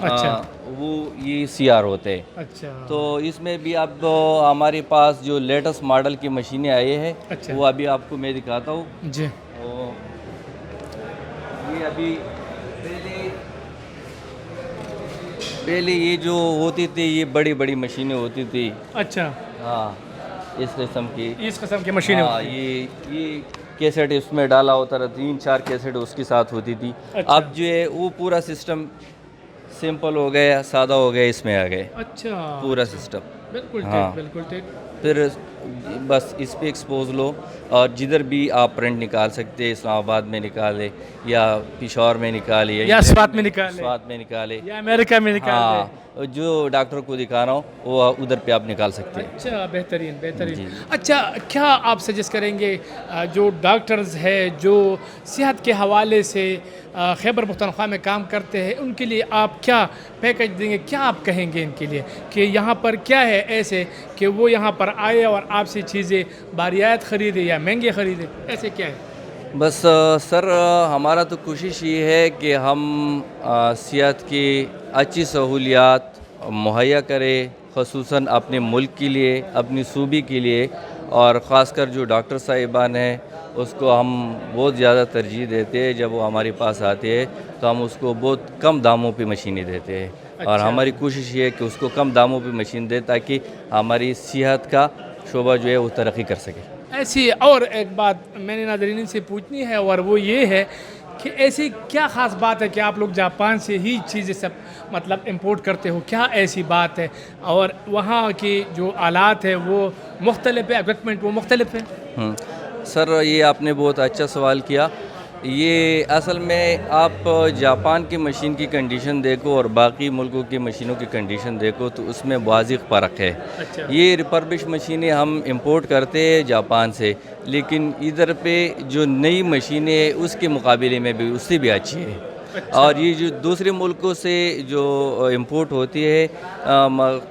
اچھا وہ یہ CR ہوتے ہیں. اچھا تو اس میں بھی اب ہمارے پاس جو لیٹسٹ ماڈل کی مشینیں آئی ہیں اچھا وہ ابھی آپ کو میں دکھاتا ہوں. جی تو یہ ابھی پہلے یہ جو ہوتی تھی یہ بڑی بڑی مشینیں ہوتی تھی. اچھا ہاں اس قسم کی. اس قسم کی مشینیں ہاں یہ کیسٹ اس میں ڈالا ہوتا تھا, 3-4 کیسٹ اس کے ساتھ ہوتی تھی. اچھا. اب جو ہے وہ پورا سسٹم سمپل ہو گیا, سادہ ہو گیا, اس میں آ گئے اچھا پورا سسٹم. بالکل ہاں. ٹھیک بالکل ٹھیک. پھر بس اس پہ ایکسپوز لو اور جدھر بھی آپ پرنٹ نکال سکتے, اسلام آباد میں نکالے یا پشاور میں نکالے یا سوات میں نکالے, سوات میں نکالے, یا امریکہ میں نکالے. ہاں جو ڈاکٹر کو دکھانا ہو وہ ادھر پہ آپ نکال سکتے ہیں. اچھا بہترین بہترین. جی. اچھا کیا آپ سجیسٹ کریں گے جو ڈاکٹرز ہے جو صحت کے حوالے سے خیبر پختونخوا میں کام کرتے ہیں ان کے لیے آپ کیا پیکج دیں گے, کیا آپ کہیں گے ان کے لیے کہ یہاں پر کیا ہے ایسے کہ وہ یہاں پر آئے اور آپ سے چیزیں برعایت خریدے یا مہنگے خریدے, ایسے کیا ہے؟ بس سر ہمارا تو کوشش یہ ہے کہ ہم صحت کی اچھی سہولیات مہیا کرے, خصوصاً اپنے ملک کے لیے, اپنی صوبے کے لیے, اور خاص کر جو ڈاکٹر صاحبان ہیں اس کو ہم بہت زیادہ ترجیح دیتے ہیں. جب وہ ہمارے پاس آتے ہیں تو ہم اس کو بہت کم داموں پہ مشینیں دیتے ہیں, اور ہماری کوشش یہ ہے کہ اس کو کم داموں پہ مشین دے تاکہ ہماری صحت کا شعبہ جو ہے وہ ترقی کر سکے. ایسی اور ایک بات میں نے ناظرین سے پوچھنی ہے اور وہ یہ ہے کہ ایسی کیا خاص بات ہے کہ آپ لوگ جاپان سے ہی چیزیں سب مطلب امپورٹ کرتے ہو, کیا ایسی بات ہے؟ اور وہاں کی جو آلات ہے وہ مختلف ہے, ایکوپمنٹ وہ مختلف ہے؟ سر یہ آپ نے بہت اچھا سوال کیا. یہ اصل میں آپ جاپان کی مشین کی کنڈیشن دیکھو اور باقی ملکوں کی مشینوں کی کنڈیشن دیکھو تو اس میں واضح فرق ہے. اچھا. یہ ریپربش مشینیں ہم امپورٹ کرتے ہیں جاپان سے, لیکن ادھر پہ جو نئی مشینیں ہیں اس کے مقابلے میں بھی اس سے بھی اچھی ہے. اور یہ جو دوسرے ملکوں سے جو امپورٹ ہوتی ہے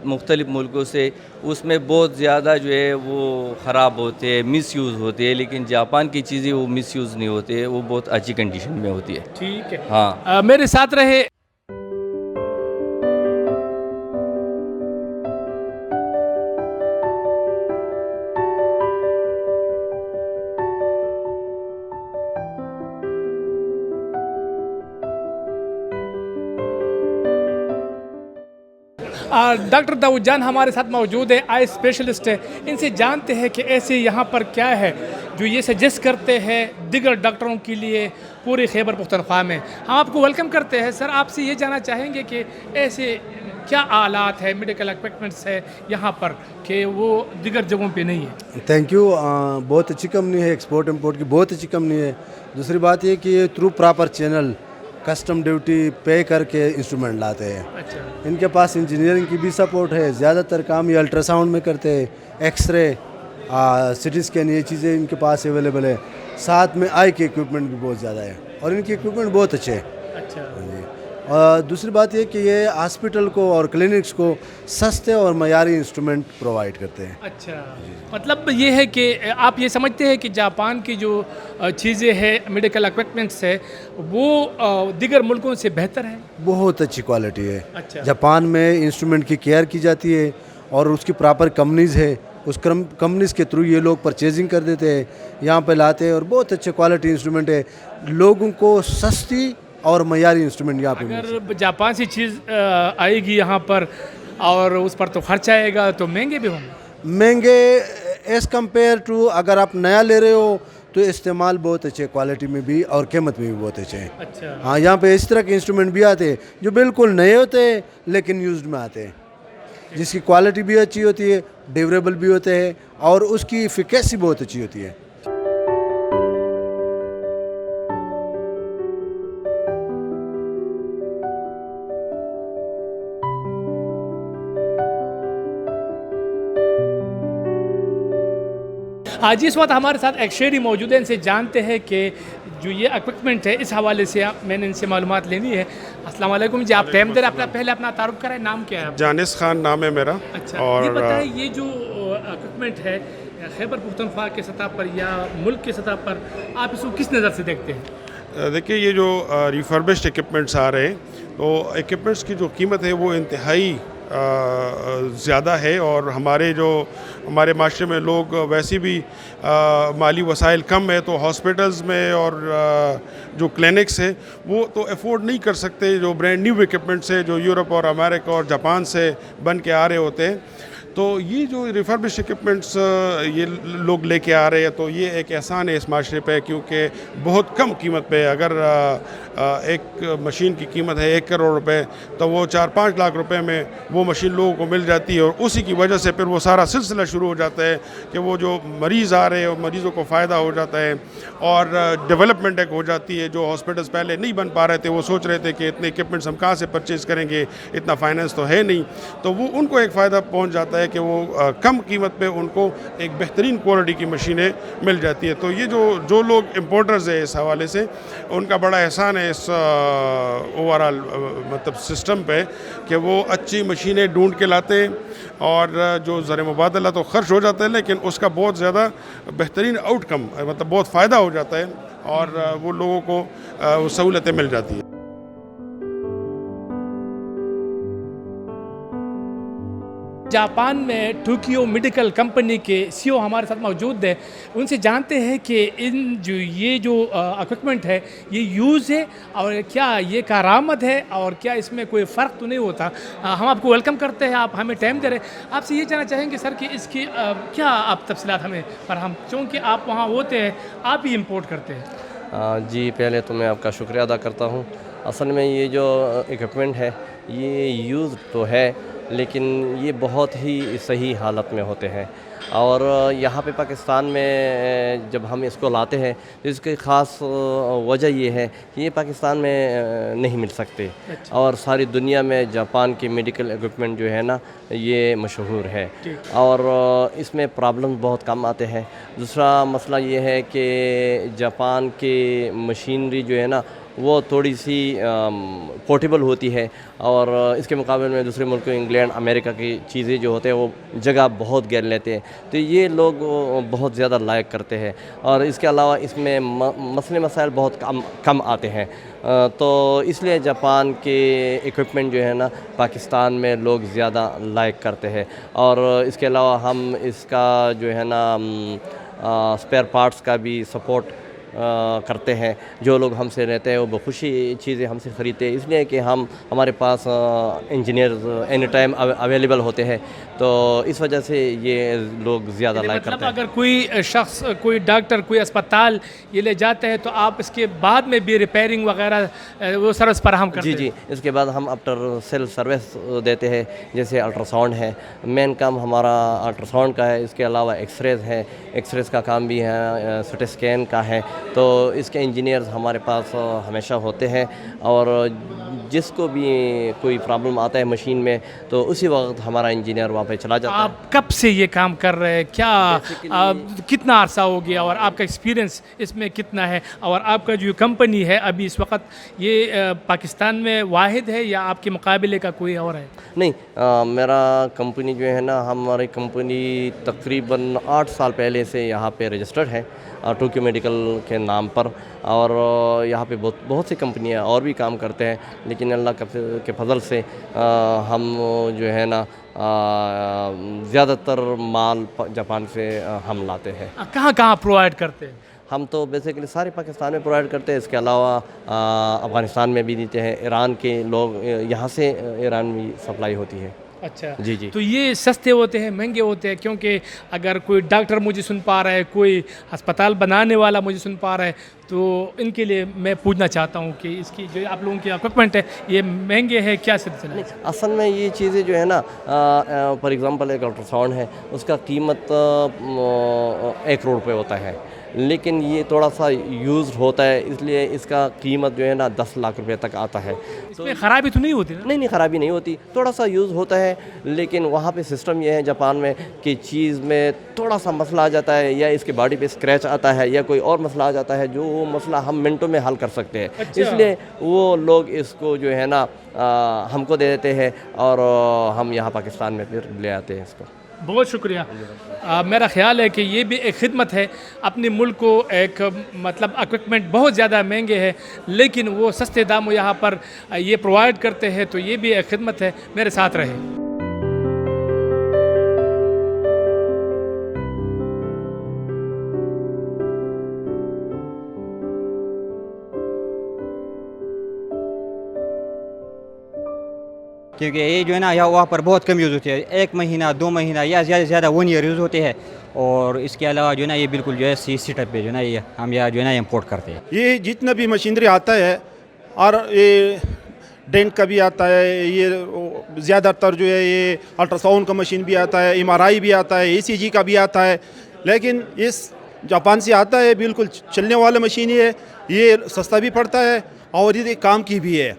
مختلف ملکوں سے, اس میں بہت زیادہ جو ہے وہ خراب ہوتے ہیں, مس یوز ہوتے ہیں, لیکن جاپان کی چیزیں وہ مس یوز نہیں ہوتے, وہ بہت اچھی کنڈیشن میں ہوتی ہے. ٹھیک ہے. ہاں میرے ساتھ رہے. ڈاکٹر داؤد جان ہمارے ساتھ موجود ہے, آئی اسپیشلسٹ ہے. ان سے جانتے ہیں کہ ایسے یہاں پر کیا ہے جو یہ سجیسٹ کرتے ہیں دیگر ڈاکٹروں کے لیے پورے خیبر پختونخوا میں. ہم آپ کو ویلکم کرتے ہیں. سر آپ سے یہ جاننا چاہیں گے کہ ایسے کیا آلات ہے, میڈیکل ایکوپمنٹس ہے یہاں پر کہ وہ دیگر جگہوں پہ نہیں ہے؟ Thank you. بہت اچھی کمپنی ہے, ایکسپورٹ امپورٹ کی بہت اچھی کمپنی ہے. دوسری بات یہ کہ یہ through proper channel custom duty pay کر کے انسٹرومنٹ لاتے ہیں. اچھا. ان کے پاس انجینئرنگ کی بھی سپورٹ ہے. زیادہ تر کام یہ الٹرا ساؤنڈ میں کرتے ہیں, ایکس رے, سٹی اسکین, یہ چیزیں ان کے پاس اویلیبل ہے. ساتھ میں آئی کے اکوپمنٹ بھی بہت زیادہ ہے اور ان کے اکوپمنٹ بہت اچھے ہیں. اچھا. اور دوسری بات یہ کہ یہ ہاسپٹل کو اور کلینکس کو سستے اور معیاری انسٹرومنٹ پرووائڈ کرتے ہیں. اچھا. مطلب یہ ہے کہ آپ یہ سمجھتے ہیں کہ جاپان کی جو چیزیں ہیں میڈیکل ایکوپمنٹس ہے وہ دیگر ملکوں سے بہتر ہے؟ بہت اچھی کوالٹی ہے. اچھا. جاپان میں انسٹرومنٹ کی کیئر کی جاتی ہے اور اس کی پراپر کمپنیز ہے, اس کمپنیز کے تھرو یہ لوگ پرچیزنگ کر دیتے ہیں, یہاں پہ لاتے ہیں اور بہت اچھے کوالٹی انسٹرومنٹ ہے. لوگوں کو سستی اور معیاری انسٹرومنٹ یہاں پہ اگر جاپان سے چیز آئے گی یہاں پر اور اس پر تو خرچ آئے گا تو مہنگے بھی ہوں گے. مہنگے ایز کمپیئر ٹو اگر آپ نیا لے رہے ہو تو استعمال بہت اچھے کوالٹی میں بھی اور قیمت میں بھی بہت اچھے ہیں. اچھا. ہاں یہاں پہ اس طرح کے انسٹرومنٹ بھی آتے ہیں جو بالکل نئے ہوتے ہیں لیکن یوزڈ میں آتے ہیں, جس کی کوالٹی بھی اچھی ہوتی ہے, ڈیوریبل بھی ہوتے ہیں اور اس کی ایفیکیسی بہت اچھی ہوتی ہے. آج اس وقت ہمارے ساتھ ایک شہری موجود ہے, ان سے جانتے ہیں کہ جو یہ ایکوپمنٹ ہے اس حوالے سے میں نے ان سے معلومات لینی ہے. السلام علیکم جی, آپ ٹائم دے رہے, پہلے اپنا تعارف کریں, نام کیا ہے؟ جانس خان نام ہے میرا. اچھا. اور یہ بتائیں یہ جو ایکوپمنٹ ہے خیبر پختونخوا کے سطح پر یا ملک کے سطح پر آپ اس کو کس نظر سے دیکھتے ہیں؟ دیکھیے یہ جو ریفربشڈ ایکوپمنٹس آ رہے ہیں تو ایکوپمنٹس کی جو قیمت ہے وہ انتہائی زیادہ ہے، اور ہمارے معاشرے میں لوگ ویسے بھی مالی وسائل کم ہے، تو ہاسپٹلز میں اور جو کلینکس ہے وہ تو افورڈ نہیں کر سکتے جو برانڈ نیو ایکوپمنٹس ہے جو یورپ اور امریکہ اور جاپان سے بن کے آ رہے ہوتے ہیں. تو یہ جو ریفربش ایکوپمنٹس یہ لوگ لے کے آ رہے ہیں تو یہ ایک احسان ہے اس معاشرے پہ، کیونکہ بہت کم قیمت پہ اگر ایک مشین کی قیمت ہے 1 کروڑ روپے تو وہ 4-5 لاکھ روپے میں وہ مشین لوگوں کو مل جاتی ہے، اور اسی کی وجہ سے پھر وہ سارا سلسلہ شروع ہو جاتا ہے کہ وہ جو مریض آ رہے ہیں مریضوں کو فائدہ ہو جاتا ہے، اور ڈیولپمنٹ ایک ہو جاتی ہے. جو ہاسپٹلس پہلے نہیں بن پا رہے تھے وہ سوچ رہے تھے کہ اتنے ایکوپمنٹس ہم کہاں سے پرچیز کریں گے، اتنا فائنینس تو ہے نہیں، تو وہ ان کو ایک فائدہ پہنچ جاتا ہے کہ وہ کم قیمت پہ ان کو ایک بہترین کوالٹی کی مشینیں مل جاتی ہے. تو یہ جو لوگ امپورٹرز ہیں اس حوالے سے ان کا بڑا احسان ہے اس اوورآل مطلب سسٹم پہ کہ وہ اچھی مشینیں ڈھونڈ کے لاتے ہیں، اور جو زر مبادلہ تو خرچ ہو جاتا ہے لیکن اس کا بہت زیادہ بہترین آؤٹ کم مطلب بہت فائدہ ہو جاتا ہے، اور وہ لوگوں کو سہولتیں مل جاتی ہیں. جاپان میں ٹوکیو میڈیکل کمپنی کے سی او ہمارے ساتھ موجود ہیں. ان سے جانتے ہیں کہ یہ جو اکوپمنٹ ہے یہ یوز ہے اور کیا یہ کارآمد ہے اور کیا اس میں کوئی فرق تو نہیں ہوتا. ہم آپ کو ویلکم کرتے ہیں، آپ ہمیں ٹائم دے رہے ہیں. آپ سے یہ جاننا چاہیں گے سر کہ اس کی کیا آپ تفصیلات ہمیں فراہم، چونکہ آپ وہاں ہوتے ہیں، آپ ہی امپورٹ کرتے ہیں. جی پہلے تو میں آپ کا شکریہ ادا کرتا ہوں. اصل میں یہ جو ایکوپمنٹ ہے یہ یوز تو ہے لیکن یہ بہت ہی صحیح حالت میں ہوتے ہیں، اور یہاں پہ پاکستان میں جب ہم اس کو لاتے ہیں تو اس کی خاص وجہ یہ ہے کہ یہ پاکستان میں نہیں مل سکتے، اور ساری دنیا میں جاپان کے میڈیکل ایکوپمنٹ جو ہے نا یہ مشہور ہے، اور اس میں پرابلم بہت کم آتے ہیں. دوسرا مسئلہ یہ ہے کہ جاپان کے مشینری جو ہے نا وہ تھوڑی سی پورٹیبل ہوتی ہے، اور اس کے مقابلے میں دوسرے ملکوں انگلینڈ امریکہ کی چیزیں جو ہوتے ہیں وہ جگہ بہت گھیر لیتے ہیں، تو یہ لوگ بہت زیادہ لائک کرتے ہیں. اور اس کے علاوہ اس میں مسئلے مسائل بہت کم آتے ہیں، تو اس لیے جاپان کے ایکوپمنٹ جو ہے نا پاکستان میں لوگ زیادہ لائک کرتے ہیں. اور اس کے علاوہ ہم اس کا جو ہے نا اسپیئر پارٹس کا بھی سپورٹ کرتے ہیں. جو لوگ ہم سے رہتے ہیں وہ بخوشی چیزیں ہم سے خریدتے ہیں، اس لیے کہ ہمارے پاس انجینئرز اینی ٹائم اویلیبل ہوتے ہیں، تو اس وجہ سے یہ لوگ زیادہ لائک کرتے ہیں. اگر کوئی شخص، کوئی ڈاکٹر، کوئی اسپتال یہ لے جاتے ہیں تو آپ اس کے بعد میں بھی ریپیئرنگ وغیرہ وہ سروس فراہم کرتے ہیں؟ جی اس کے بعد ہم آفٹر سیل سروس دیتے ہیں، جیسے الٹرا ساؤنڈ ہے، مین کام ہمارا الٹرا ساؤنڈ کا ہے. اس کے علاوہ ایکس ریز ہے، ایکس ریز کا کام بھی ہے، سی ٹی اسکین کا ہے. تو اس کے انجینئرز ہمارے پاس ہمیشہ ہوتے ہیں، اور جس کو بھی کوئی پرابلم آتا ہے مشین میں تو اسی وقت ہمارا انجینئر وہاں پہ چلا جاتا ہے. آپ کب سے یہ کام کر رہے ہیں؟ کیا کتنا عرصہ ہو گیا اور آپ کا ایکسپیرینس اس میں کتنا ہے؟ اور آپ کا جو کمپنی ہے ابھی اس وقت یہ پاکستان میں واحد ہے یا آپ کے مقابلے کا کوئی اور ہے؟ نہیں، میرا کمپنی جو ہے نا ہماری کمپنی تقریباً 8 سال پہلے سے یہاں پہ رجسٹرڈ ہے ٹوکیو میڈیکل کے نام پر، اور یہاں پہ بہت سی کمپنیاں اور بھی کام کرتے ہیں، لیکن اللہ کے فضل سے ہم جو ہے نا زیادہ تر مال جاپان سے ہم لاتے ہیں. کہاں کہاں پرووائڈ کرتے ہیں؟ ہم تو بیسیکلی سارے پاکستان میں پرووائڈ کرتے ہیں، اس کے علاوہ افغانستان میں بھی دیتے ہیں. ایران کے لوگ یہاں سے ایران بھی سپلائی ہوتی ہے. اچھا جی تو یہ سستے ہوتے ہیں، مہنگے ہوتے ہیں؟ کیونکہ اگر کوئی ڈاکٹر مجھے سن پا رہا ہے، کوئی ہسپتال بنانے والا مجھے سن پا رہا ہے، تو ان کے لیے میں پوچھنا چاہتا ہوں کہ اس کی جو آپ لوگوں کی اکوپمنٹ ہے یہ مہنگے ہے، کیا سلسلہ ہے؟ اصل میں یہ چیزیں جو ہے نا فار ایگزامپل ایک الٹرا ساؤنڈ ہے، اس کا قیمت 1 کروڑ روپے ہوتا ہے، لیکن یہ تھوڑا سا یوزڈ ہوتا ہے، اس لیے اس کا قیمت جو ہے نا 10 لاکھ روپے تک آتا ہے. اس میں خرابی تو نہیں ہوتی نا؟ نہیں خرابی نہیں ہوتی، تھوڑا سا یوز ہوتا ہے، لیکن وہاں پہ سسٹم یہ ہے جاپان میں کہ چیز میں تھوڑا سا مسئلہ آ جاتا ہے، یا اس کے باڈی پہ اسکریچ آتا ہے، یا کوئی اور مسئلہ آ جاتا ہے جو وہ مسئلہ ہم منٹوں میں حل کر سکتے ہیں. اس لیے وہ لوگ اس کو جو ہے نا ہم کو دے دیتے ہیں، اور ہم یہاں پاکستان میں پھر لے آتے ہیں اس کو. بہت شکریہ. میرا خیال ہے کہ یہ بھی ایک خدمت ہے. اپنے ملک کو ایک مطلب اکوپمنٹ بہت زیادہ مہنگے ہیں لیکن وہ سستے داموں یہاں پر یہ پرووائڈ کرتے ہیں, تو یہ بھی ایک خدمت ہے. میرے ساتھ رہے. کیونکہ یہ جو ہے نا وہاں پر بہت کم یوز ہوتی ہے, 1 مہینہ 2 مہینہ یا زیادہ سے زیادہ 1 ایئر یوز ہوتے ہیں. اور اس کے علاوہ جو ہے نا یہ بالکل جو ہے سی ٹائپ پہ جو ہے نا یہ ہم یہاں جو ہے نا امپورٹ کرتے ہیں. یہ جتنا بھی مشینری آتا ہے اور یہ ڈینٹ کا بھی آتا ہے, یہ زیادہ تر جو ہے یہ الٹرا ساؤنڈ کا مشین بھی آتا ہے, MRI بھی آتا ہے, ECG کا بھی آتا ہے. لیکن اس جاپان سے آتا ہے, بالکل چلنے والا مشین ہے, یہ سستا بھی پڑتا ہے اور یہ کام کی بھی ہے.